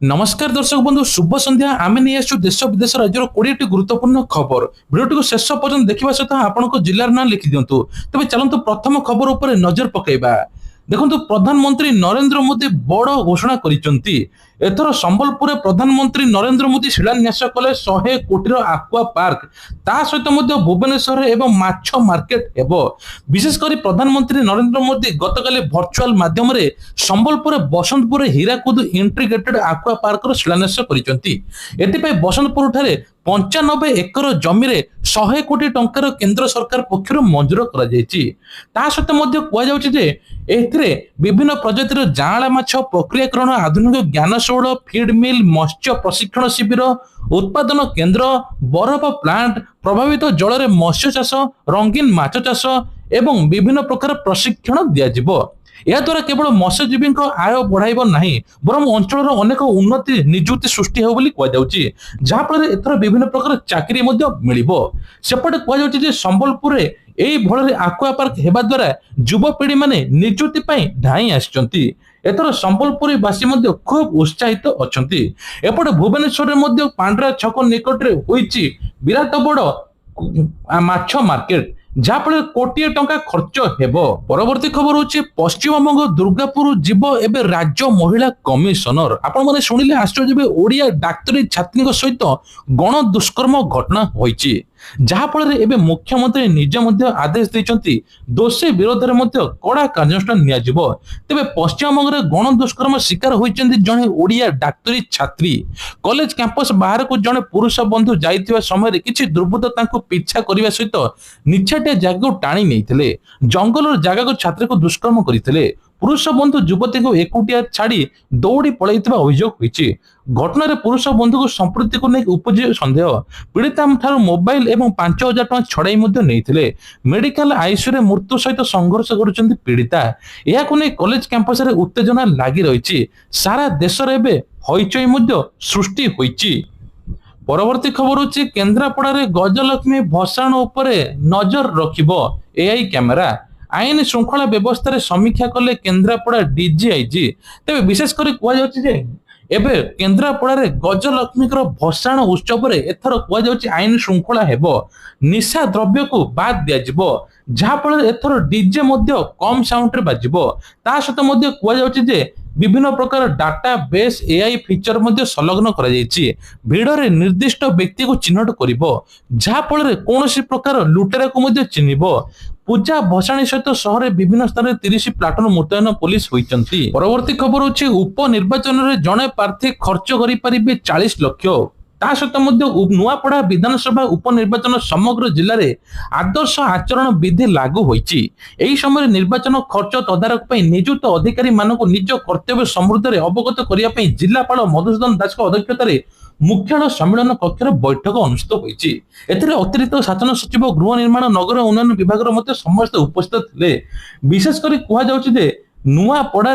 नमस्कार दर्शक बंधु शुभ संध्या आम नहीं आसु देश विदेश राज्यर 20 गुरुत्वपूर्ण खबर भिडियो को शेष पर्यटन देखा सहित आपंक जिलार ना लिखि दिंतु तेज चलतु प्रथम खबर उपर नजर पकेबा। देखु प्रधानमंत्री नरेंद्र मोदी बड़ घोषणा करिसेंती। एथर संबलपुर प्रधानमंत्री नरेंद्र मोदी शिलान्यास कले 100 कोटी आक्वा पार्क ता सहित भुवनेश्वर एवं माछ मार्केट हेबो। विशेषकर प्रधानमंत्री नरेंद्र मोदी गतकाली भर्चुआल माध्यम संबलपुर बसंतपुर हीराकुद इंटीग्रेटेड आक्वा पार्क शिलान्यास करिसेंती। एथिपाई बसंतपुर ठारे 95 एकर जमी 100 कोटी टंकार केंद्र सरकार पक्षर मंजूर करा जायछि। ता सहित कह जाउछि जे एथिरे विभिन्न प्रजातिर जांला माछ प्रक्रियाकरण आधुनिक ज्ञानशौल फीड मिल मत्स्य प्रशिक्षण शिविर उत्पादन केंद्र बरफ प्लांट प्रभावित जल मत्स्य चाष रंगीन माछ चाष एवं विभिन्न प्रकार प्रशिक्षण दियाजिबो। याद्वारा केवल मत्स्यजीवी आय बढ़ाइब नहीं बरम अंचल अनेक उन्नति निजुक्ति सृष्टि हो कहुच्छी जहाँफल एथर विभिन्न प्रकार चाकरी मिल सेपटे कहुच्छे संबलपुर भली आक्वा पार्क हेबा द्वारा युवपीढ़ी माने निजुक्ति धाई आसी एथर संबलपुरी बासी खूब उत्साहित अच्छा। एपटे भुवनेश्वर पांड्रा छक निकट में विराट बड़ माछ मार्केट जहाँफल कोटी टंका खर्च हेबो। परवर्ती खबर होची पश्चिमबंग दुर्गापुर जीव एबे राज्य महिला कमिशनर। आपण माने शुणिले आश्चर्य ओडिया डाक्तरी छात्री सहित गण दुष्कर्म घटना होईची जहाँफल एबे मुख्यमंत्री निजे आदेश देइचंती दोषी विरोध में कड़ा कार्यानुष्ठान नियाजिबो। तेबे पश्चिमबंग में गण दुष्कर्म शिकार होइचंती जणे ओडिया डाक्तरी छात्री। कॉलेज कैंपस बाहर को जणे पुरुष बंधु जाइतिबा समय किछि दुर्बृत्त तांको पीछा करिवा सहित निछाटिया जगह टाणी नैथिले जंगल जगह को छात्री को दुष्कर्म करथिले। पुरुष बंधु युवती को एकुटिया छाड़ी दौड़ी पलैथिबा अभियोग होईछि। घटना पुरुष बंधु को संपृक्ति को नहीं उपजे सन्देह पीड़िता मोबाइल एवं 5000 टଙ୍କା छड़ाई नैथिले। मेडिकल आईसीयू रे मृत्यु सहित संघर्ष करुछंती पीड़िता। एहाकु नै कॉलेज कैंपस रे उत्तेजना लागि रहिछि। सारा देश रे एबे हईचई सृष्टि होईछि। परवर्ती खबर होछि केन्द्रापड़ा रे गजलक्ष्मी भसाण उपरे नजर रखिबो एआई कैमेरा। आईन श्रृंखला व्यवस्था समीक्षा कले केन्द्रापड़ा डीजीआईजी। तेज विशेषकर कहुच्छे एबे केन्द्रापड़ा रे गजलक्ष्मी भसाण उत्सव एथर कहुच्छे आईन श्रृंखला हेबो। निशा द्रव्य को बाद दियाजिबो जहाँफल एथर डीजे कम साउंड रे बाजिबो। ता सहित कहुच्छे जे विभिन्न प्रकार डाटा बेस एआई फीचर संलग्न करा जायछि। भिड़ रे निर्दिष्ट व्यक्ति को चिन्हट करिबो जहाँफल कौन प्रकार लुटेरा को चिन्हिबो। पूजा भसाणी सहित शहर विभिन्न स्थान में 30 प्लाटून मुतयन पुलिस होइचंती। परवर्ती खबर होछि उपनिर्वाचन रे जणे प्रार्थी खर्च करि परिबे 40 लाख। ता सहित नुआपड़ा विधानसभा उपनिर्वाचन समग्र जिले में आदर्श आचरण विधि लागू होईछि। एही समय निर्वाचन खर्च तदारक पई नियुक्त अधिकारी मानक निज कर्तव्य समृद्ध अवगत करिया पई जिलापाल मधुसूदन दास अध्यक्षता मुख्यालय सम्मेलन कक्ष बैठक अनुष्ठित होईछि। एथिरे अतिरिक्त शासन सचिव गृह निर्माण नगर उन्नयन विभाग समस्त उपस्थित थे। विशेषकर कहुच्छे जे नुआपड़ा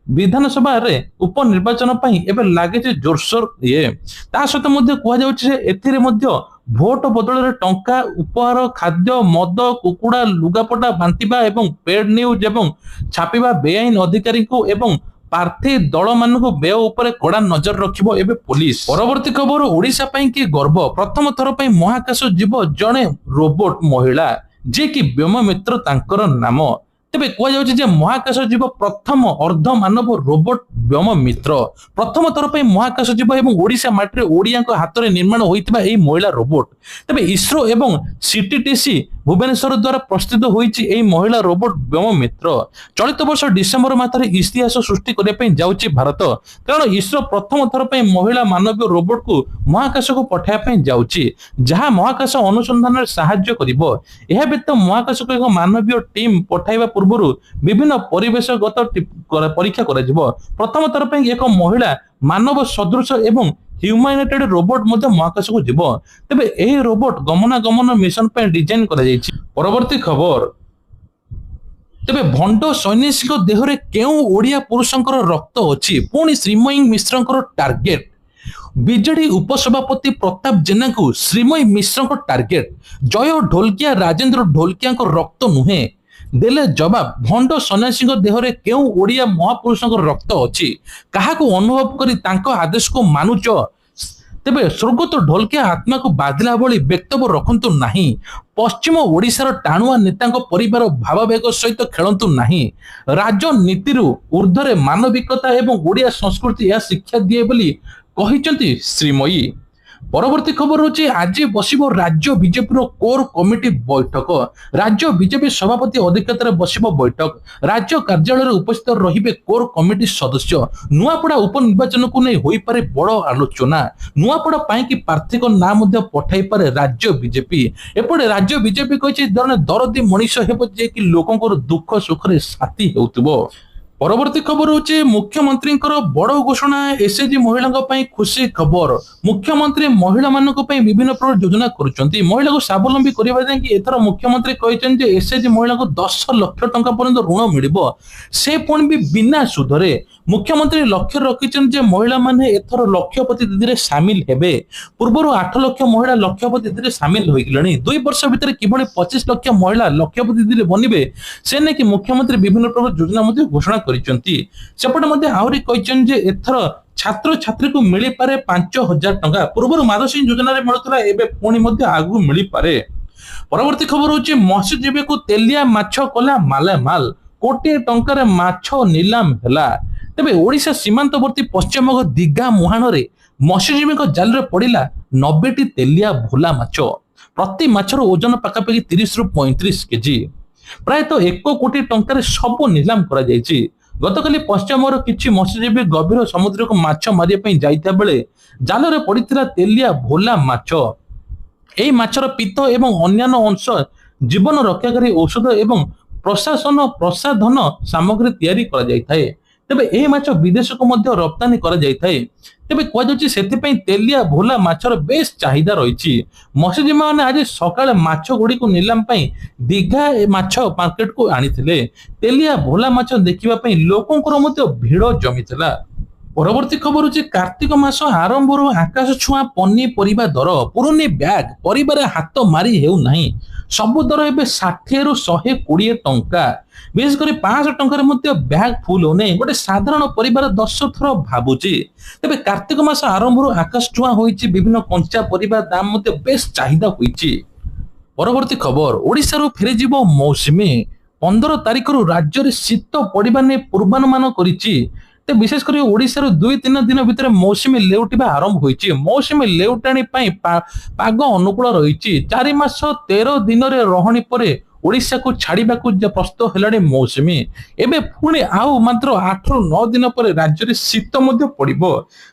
विधानसभा रे उपनिर्वाचन एबे लागे जोरसोर ये। ता सहित कहुच्छे भोट बदल टंका उपहार खाद्य मद कुकुड़ा लुगापटा बांटिबा एवं पेड न्यूज एवं छापिबा बेआईन अधिकारी को एवं प्रार्थी दल मान व्यय उपर कड़ा नजर रखिबो एबे पुलिस। परवर्ती खबर ओडिशा पई कि गर्व प्रथम थर पई महाकाश जीव जणे रोबोट महिला जे कि व्योम मित्र तांकर नाम। तेबे कहुच्छे महाकाश जीव प्रथम अर्ध मानव रोबोट व्योम मित्र प्रथम थर पर महाकाश जीव एवं ओडिशा माटी ओडिया हाथ में निर्माण होता महिला रोबोट। तेबे इसरो एवं सीटीटीसी भुवनेश्वर द्वारा प्रस्तुत होती महिला रोबोट व्योम मित्र चलित वर्ष डिसेम्बर मासरे इतिहास सृष्टि करने जाउछि भारत। कारण इसरो प्रथम थर पर महिला मानवीय रोबोट को महाकाश को पठाइबा जाउछि जहां महाकाश अनुसंधान साहाय्य करिवो। एहा व्यतीत महाकाश को एक मानवीय टीम पठाइबा पूर्व विभिन्न परिवेशगत परीक्षा करा। प्रथम थर पर एक महिला मानव सदृश एवं ह्यूमैनिटेड रोबोट महाकाश को जीव। तेबे एही रोबोट गमनागमन मिशन पे डिजाइन करा जायछि। परवर्ती खबर तेबे भंड सैनिक देहरे केउ ओडिया पुरुषंकर रक्त अछि पुणी श्रीमयी मिश्रंकर टार्गेट। बीजेडी उपसभापति प्रताप जेना को श्रीमयी मिश्रंकर टार्गेट। जय ढोलकिया राजेंद्र ढोलकिया रक्त नुहे ଦେଲେ ଜବାବ ଭଣ୍ଡ ସନ୍ନ୍ୟାସୀଙ୍କ ଦେହରେ କେଉଁ ଓଡ଼ିଆ ମହାପୁରୁଷଙ୍କର ରକ୍ତ ଅଛି? କାହାକୁ ଅନୁଭବ କରି ତାଙ୍କ ଆଦେଶକୁ ମାନୁଛ? ତେବେ ସ୍ୱର୍ଗତ ଢୋଲକିଆ ଆତ୍ମାକୁ ବାଧିଲା ଭଳି ବକ୍ତବ୍ୟ ରଖନ୍ତୁ ନାହିଁ। ପଶ୍ଚିମ ଓଡ଼ିଶାର ଟାଣୁଆ ନେତାଙ୍କ ପରିବାର ଭାବାବେଗ ସହିତ ଖେଳନ୍ତୁ ନାହିଁ। ରାଜନୀତିରୁ ଉର୍ଦ୍ଧ୍ୱରେ ମାନବିକତା ଏବଂ ଓଡ଼ିଆ ସଂସ୍କୃତି ଏହା ଶିକ୍ଷା ଦିଏ ବୋଲି କହିଛନ୍ତି ଶ୍ରୀମୟୀ। ପରବର୍ତ୍ତୀ ଖବର ହେଉଛି ଆଜି ବସିବ ରାଜ୍ୟ ବିଜେପିର କୋର କମିଟି ବୈଠକ। ରାଜ୍ୟ ବିଜେପି ସଭାପତି ଅଧ୍ୟକ୍ଷତାରେ ବସିବ ବୈଠକ। ରାଜ୍ୟ କାର୍ଯ୍ୟାଳୟରେ ଉପସ୍ଥିତ ରହିବେ କୋର କମିଟି ସଦସ୍ୟ। ନୂଆପଡ଼ା ଉପନିର୍ବାଚନକୁ ନେଇ ହୋଇପାରେ ବଡ଼ ଆଲୋଚନା। ନୂଆପଡ଼ା ପାଇଁକି ପ୍ରାର୍ଥୀଙ୍କ ନାଁ ମଧ୍ୟ ପଠାଇପାରେ ରାଜ୍ୟ ବିଜେପି। ଏପଟେ ରାଜ୍ୟ ବିଜେପି କହିଛି ଜଣେ ଦରଦୀ ମଣିଷ ହେବ ଯିଏକି ଲୋକଙ୍କର ଦୁଃଖ ସୁଖରେ ସାଥୀ ହେଉଥିବ। ପରବର୍ତ୍ତୀ ଖବର ହେଉଛି ମୁଖ୍ୟମନ୍ତ୍ରୀଙ୍କର ବଡ଼ ଘୋଷଣା। ଏସଏଚଜି ମହିଳାଙ୍କ ପାଇଁ ଖୁସି ଖବର। ମୁଖ୍ୟମନ୍ତ୍ରୀ ମହିଳାମାନଙ୍କ ପାଇଁ ବିଭିନ୍ନ ପ୍ରକାର ଯୋଜନା କରୁଛନ୍ତି। ମହିଳାକୁ ସ୍ୱାବଲମ୍ବୀ କରିବା ଯାଇକି ଏଥର ମୁଖ୍ୟମନ୍ତ୍ରୀ କହିଛନ୍ତି ଯେ ଏସଏଚଜି ମହିଳାଙ୍କୁ 10 ଲକ୍ଷ ଟଙ୍କା ପର୍ଯ୍ୟନ୍ତ ଋଣ ମିଳିବ, ସେ ପୁଣି ବି ବିନା ସୁଧରେ। ମୁଖ୍ୟମନ୍ତ୍ରୀ ଲକ୍ଷ୍ୟ ରଖିଛନ୍ତି ଯେ ମହିଳାମାନେ ଏଥର ଲକ୍ଷପତି ଦିଦିରେ ସାମିଲ ହେବେ। ପୂର୍ବରୁ 8 ଲକ୍ଷ ମହିଳା ଲକ୍ଷପତି ଦିଦିରେ ସାମିଲ ହୋଇଗଲେଣି। 2 ବର୍ଷ ଭିତରେ କିଭଳି 25 ଲକ୍ଷ ମହିଳା ଲକ୍ଷପତି ଦିଦିରେ ବନିବେ ସେ ନେଇକି ମୁଖ୍ୟମନ୍ତ୍ରୀ ବିଭିନ୍ନ ପ୍ରକାର ଯୋଜନା ମଧ୍ୟ ଘୋଷଣା କରିଛନ୍ତି। ସେପଟେ ମଧ୍ୟ ଆହୁରି କହିଛନ୍ତି ଯେ ଏଥର ଛାତ୍ରଛାତ୍ରୀକୁ ମିଳିପାରେ 5,000 ଟଙ୍କା। ପୂର୍ବରୁ ମାଧବସିଂ ଯୋଜନାରେ ମିଳୁଥିଲା, ଏବେ ପୁଣି ମଧ୍ୟ ଆଗକୁ ମିଳିପାରେ। ପରବର୍ତ୍ତୀ ଖବର ହେଉଛି ମତ୍ସ୍ୟଜୀବୀକୁ ତେଲିଆ ମାଛ କଲା ମାଲାମାଲ। କୋଟିଏ ଟଙ୍କାରେ ମାଛ ନିଲାମ ହେଲା। ତେବେ ଓଡ଼ିଶା ସୀମାନ୍ତବର୍ତ୍ତୀ ପଶ୍ଚିମବଙ୍ଗ ଦିଘା ମୁହାଣରେ ମତ୍ସ୍ୟଜୀବୀଙ୍କ ଜାଲରେ ପଡ଼ିଲା 90ଟି ତେଲିଆ ଭୋଲା ମାଛ। ପ୍ରତି ମାଛର ଓଜନ ପାଖାପାଖି 30ରୁ 35 କେଜି। ପ୍ରାୟତଃ 1 କୋଟି ଟଙ୍କାରେ ସବୁ ନିଲାମ କରାଯାଇଛି। ଗତକାଲି ପଶ୍ଚିମବଙ୍ଗର କିଛି ମତ୍ସ୍ୟଜୀବୀ ଗଭୀର ସମୁଦ୍ରକୁ ମାଛ ମାରିବା ପାଇଁ ଯାଇଥିବା ବେଳେ ଜାଲରେ ପଡ଼ିଥିଲା ତେଲିଆ ଭୋଲା ମାଛ। ଏହି ମାଛର ପିତ୍ତ ଏବଂ ଅନ୍ୟାନ୍ୟ ଅଂଶ ଜୀବନ ରକ୍ଷାକାରୀ ଔଷଧ ଏବଂ ପ୍ରସାଧନ ସାମଗ୍ରୀ ତିଆରି କରାଯାଇଥାଏ। ତେବେ ଏହି ମାଛ ବିଦେଶକୁ ମଧ୍ୟ ରପ୍ତାନି କରାଯାଇଥାଏ। ତେବେ କୁହାଯାଉଛି ସେଥିପାଇଁ ତେଲିଆ ଭୋଲା ମାଛର ବେଶ ଚାହିଦା ରହିଛି। ମତ୍ସ୍ୟଜୀବୀମାନେ ଆଜି ସକାଳେ ମାଛ ଗୁଡ଼ିକୁ ନିଲାମ ପାଇଁ ଦିଘା ମାଛ ମାର୍କେଟକୁ ଆଣିଥିଲେ। ତେଲିଆ ଭୋଲା ମାଛ ଦେଖିବା ପାଇଁ ଲୋକଙ୍କର ମଧ୍ୟ ଭିଡ଼ ଜମିଥିଲା। ପରବର୍ତ୍ତୀ ଖବର ହେଉଛି କାର୍ତ୍ତିକ ମାସ ଆରମ୍ଭରୁ ଆକାଶ ଛୁଆଁ ପନିପରିବା ଦର। ପୁରୁନି ବ୍ୟାଗ ପରିବାରେ ହାତ ମାରି ହେଉନାହିଁ। ସବୁ ଦର ଏବେ 60ରୁ 120 ଟଙ୍କା। ବିଶେଷ କରି 500 ଟଙ୍କାରେ ମଧ୍ୟ ବ୍ୟାଗ ଫୁଲ ହଉନାହିଁ। ଗୋଟେ ସାଧାରଣ ପରିବାର 10 ଥର ଭାବୁଛି। ତେବେ କାର୍ତ୍ତିକ ମାସ ଆରମ୍ଭରୁ ଆକାଶ ଛୁଆଁ ହୋଇଛି। ବିଭିନ୍ନ କଞ୍ଚା ପରିବା ଦାମ ମଧ୍ୟ ବେଶ ଚାହିଦା ହୋଇଛି। ପରବର୍ତ୍ତୀ ଖବର ଓଡ଼ିଶାରୁ ଫେରିଯିବ ମୌସୁମୀ। 15 ତାରିଖରୁ ରାଜ୍ୟରେ ଶୀତ ପଡ଼ିବା ନେଇ ପୂର୍ବାନୁମାନ କରିଛି। ବିଶେଷ କରି ଓଡ଼ିଶାରୁ 2-3 ଦିନ ଭିତରେ ମୌସୁମୀ ଲେଉଟିବା ଆରମ୍ଭ ହୋଇଛି। ମୌସୁମୀ ଲେଉଟାଣି ପାଇଁ ପାଗ ଅନୁକୂଳ ରହିଛି। 4 ମାସ 13 ଦିନରେ ରହଣି ପରେ ଓଡ଼ିଶାକୁ ଛାଡ଼ିବାକୁ ପ୍ରସ୍ତୁତ ହେଲାଣି ମୌସୁମୀ। ଏବେ ପୁଣି ଆଉ ମାତ୍ର 8ରୁ 9 ଦିନ ପରେ ରାଜ୍ୟରେ ଶୀତ ମଧ୍ୟ ପଡ଼ିବ।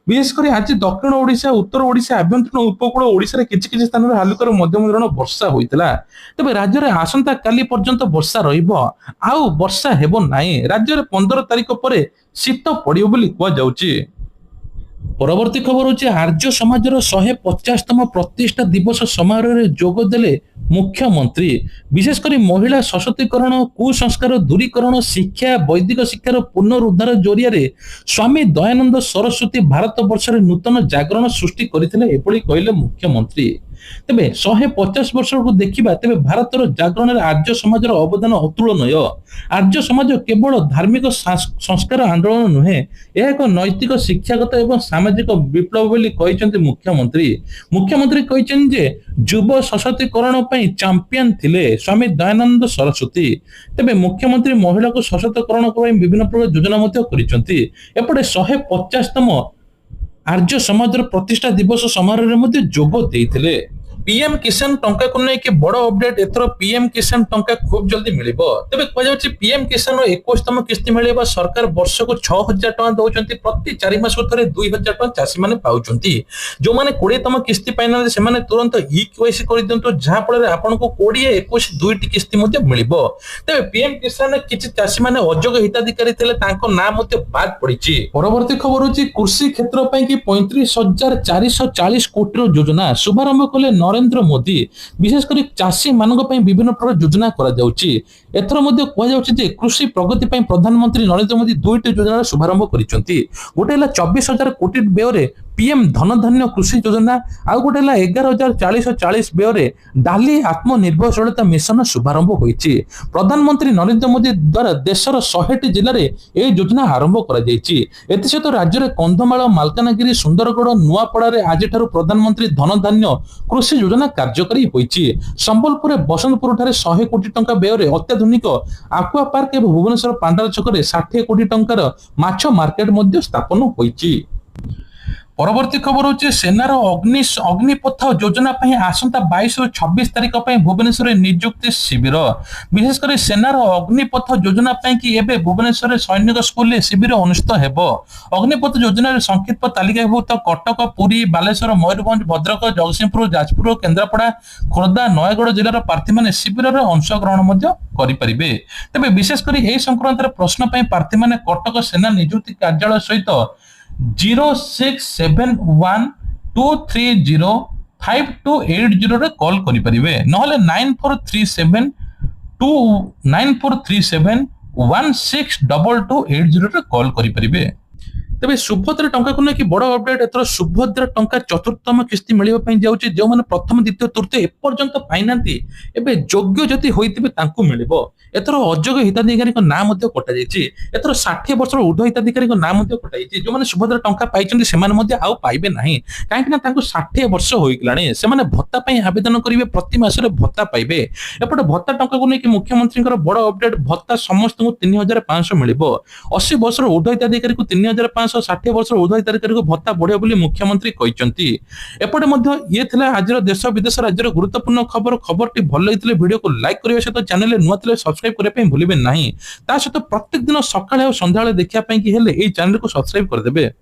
ବିଶେଷ କରି ଆଜି ଦକ୍ଷିଣ ଓଡ଼ିଶା, ଉତ୍ତର ଓଡ଼ିଶା, ଆଭ୍ୟନ୍ତରୀଣ ଉପକୂଳ ଓଡ଼ିଶାରେ କିଛି କିଛି ସ୍ଥାନରେ ହାଲୁକାରୁ ମଧ୍ୟମ ଧରଣର ବର୍ଷା ହୋଇଥିଲା। ତେବେ ରାଜ୍ୟରେ ଆସନ୍ତା କାଲି ପର୍ଯ୍ୟନ୍ତ ବର୍ଷା ରହିବ, ଆଉ ବର୍ଷା ହେବ ନାହିଁ। ରାଜ୍ୟରେ 15 ତାରିଖ ପରେ ଶୀତ ପଡ଼ିବ ବୋଲି କୁହାଯାଉଛି। ପରବର୍ତ୍ତୀ ଖବର ହେଉଛି ଆର୍ଯ୍ୟ ସମାଜର 150ତମ ପ୍ରତିଷ୍ଠା ଦିବସ ସମାରୋହରେ ଯୋଗ ଦେଲେ ମୁଖ୍ୟମନ୍ତ୍ରୀ। ବିଶେଷ କରି ମହିଳା ସଶକ୍ତିକରଣ, କୁସଂସ୍କାର ଦୂରୀକରଣ, ଶିକ୍ଷା, ବୈଦିକ ଶିକ୍ଷାର ପୁନରୁଦ୍ଧାର ଜରିଆରେ ସ୍ୱାମୀ ଦୟାନନ୍ଦ ସରସ୍ୱତୀ ଭାରତ ବର୍ଷରେ ନୂତନ ଜାଗରଣ ସୃଷ୍ଟି କରିଥିଲେ ଏଭଳି କହିଲେ ମୁଖ୍ୟମନ୍ତ୍ରୀ। ତେବେ 150 ବର୍ଷକୁ ଦେଖିବା, ତେବେ ଭାରତର ଜାଗରଣରେ ଆର୍ଯ୍ୟ ସମାଜର ଅବଦାନ ଅତୁଳନୀୟ। ଆର୍ଯ୍ୟ ସମାଜ କେବଳ ଧାର୍ମିକ ସଂସ୍କାର ଆନ୍ଦୋଳନ ନୁହେଁ, ଏହା ଏକ ନୈତିକ, ଶିକ୍ଷାଗତ ଏବଂ ସାମାଜିକ ବିପ୍ଳବ ବୋଲି କହିଛନ୍ତି ମୁଖ୍ୟମନ୍ତ୍ରୀ। ମୁଖ୍ୟମନ୍ତ୍ରୀ କହିଛନ୍ତି ଯେ ଯୁବ ସଶକ୍ତିକରଣ ପାଇଁ ଚାମ୍ପିୟନ ଥିଲେ ସ୍ୱାମୀ ଦୟାନନ୍ଦ ସରସ୍ୱତୀ। ତେବେ ମୁଖ୍ୟମନ୍ତ୍ରୀ ମହିଳାକୁ ସଶକ୍ତିକରଣ ପାଇଁ ବିଭିନ୍ନ ପ୍ରକାର ଯୋଜନା ମଧ୍ୟ କରିଛନ୍ତି। ଏପଟେ 150ତମ ଆର୍ଯ୍ୟ ସମାଜର ପ୍ରତିଷ୍ଠା ଦିବସ ସମାରୋହରେ ମଧ୍ୟ ଯୋଗ ଦେଇଥିଲେ। पीएम किसान टंका को लेकिन बड़ अपडेट एथर पीएम किसान टंका खूब जल्दी मिलिबो। तेबे कह जाउछि पीएम किसान 21तम किस्ती मिलिबा। सरकार वर्ष को 6000 टका दउचंती, प्रति 4 मास थरे 2000 टका चासी माने पाउचंती। जो माने 20तम किस्ती पाइना से माने तुरंत ईकेवाईसी कर दियंतु, जहा फल आपन को 20 21 दुईटी किस्ती मध्ये मिलिबो। तेबे पीएम किसान किछि चासी माने अजोग हिताधिकारी थिले तांको नाम मध्ये बाद पड़िछि। परवर्ती खबर होछि कृषि क्षेत्र पई कि 35440 कोटी योजना शुभारंभ कले नरेंद्र मोदी। विशेषकर चाषी मान विभिन्न प्रकार योजना एथर कहुचे कृषि प्रगति प्रधानमंत्री नरेंद्र मोदी दुईटी योजना शुभारंभ कर। गोटे 24,000 कोटी व्यय पीएम धनधान्य कृषि योजना आउ गोटे 11,440 व्यय डाली आत्मनिर्भरशीलता मिशन शुभारंभ होईछि। प्रधानमंत्री नरेंद्र मोदी द्वारा देशर 100टी जिले में यह योजना आरंभ कर सहित राज्य में कंधमाल मालकानगिरी सुंदरगढ़ नुआपड़ा आज प्रधानमंत्री धनधान्य कृषि योजना कार्यकारी होईछि। संबलपुर बसंतपुर ठारे 100 कोटी टंका व्यय अत्याधुनिक आक्वा पार्क एवं भुवनेश्वर पांडार छकरे 60 कोटी टंकार माछ मार्केट मध्य स्थापन होईछि। परवर्ती खबर होची सेनार अग्निपथ योजना आसंता 22 रु 26 तारिख भुवनेश्वर नियुक्ति शिविर। विशेषकर सेनार अग्निपथ योजना कि एबे भुवनेश्वर सैनिक स्कूल शिविर अनुष्ठित हेबो। अग्निपथ योजना संक्षिप्त तालिकाभुक्त कटक पुरी बालेश्वर मयूरभंज भद्रक जगतसिंहपुर जाजपुर केन्द्रापड़ा खोर्धा नयगढ़ जिलार प्रार्थी मैंने शिविर में अंशग्रहण करें। तेज विशेषकर यह संक्रांत प्रश्न प्रार्थी मैंने कटक सेना नियुक्ति कार्यालय सहित 0671230528 रे कॉल करि परिबे नहले 9437162280 रे कॉल करि परिबे। तेज सुभद्रा टंका को लेकिन बड़ अपडेट एथर सुभद्रा टंका चतुर्थतम किस्ती मिलवा जाऊँगी। जो मैंने प्रथम द्वितीय तृतीय एपर्यंत पाई ना एबे योग्य जदि होइतिबे तांकू मिलिबो। एथर अयोग्य हिताधिकारी नाम कटा जाइए। एथर 60 वर्ष ऊर्ध्व हिताधिकारी नाम कटा जाइए। जो मैंने सुभद्रा टंका पाई से आउ पाइबे नहीं कहीं 60 वर्ष होइगलाणी से भत्ता आवेदन करेंगे प्रति मासरे भत्ता पाइबे। एपटे भत्ता टंका को लेकिन मुख्यमंत्री बड़ अपडेट भत्ता समस्त 3500 मिल 80 वर्ष ऊर्ध्व हिताधिकारी 3500 60 वर्ष ऊर्ध्व हिताधिकारी को भत्ता बढ़िया बोली मुख्यमंत्री कहते। एपटे ये आज देश विदेश राज्यर गुरुत्वपूर्ण खबरटी भल लगी वीडियो को लाइक करने सहित चैनल नुआ सब्सक्राइब करने भूलिए नहीं। सहित प्रत्येक दिन सकाଳେ और संध्याବେଳେ देखिया पई कि हेले ए चैनल को सब्सक्राइब कर देबे।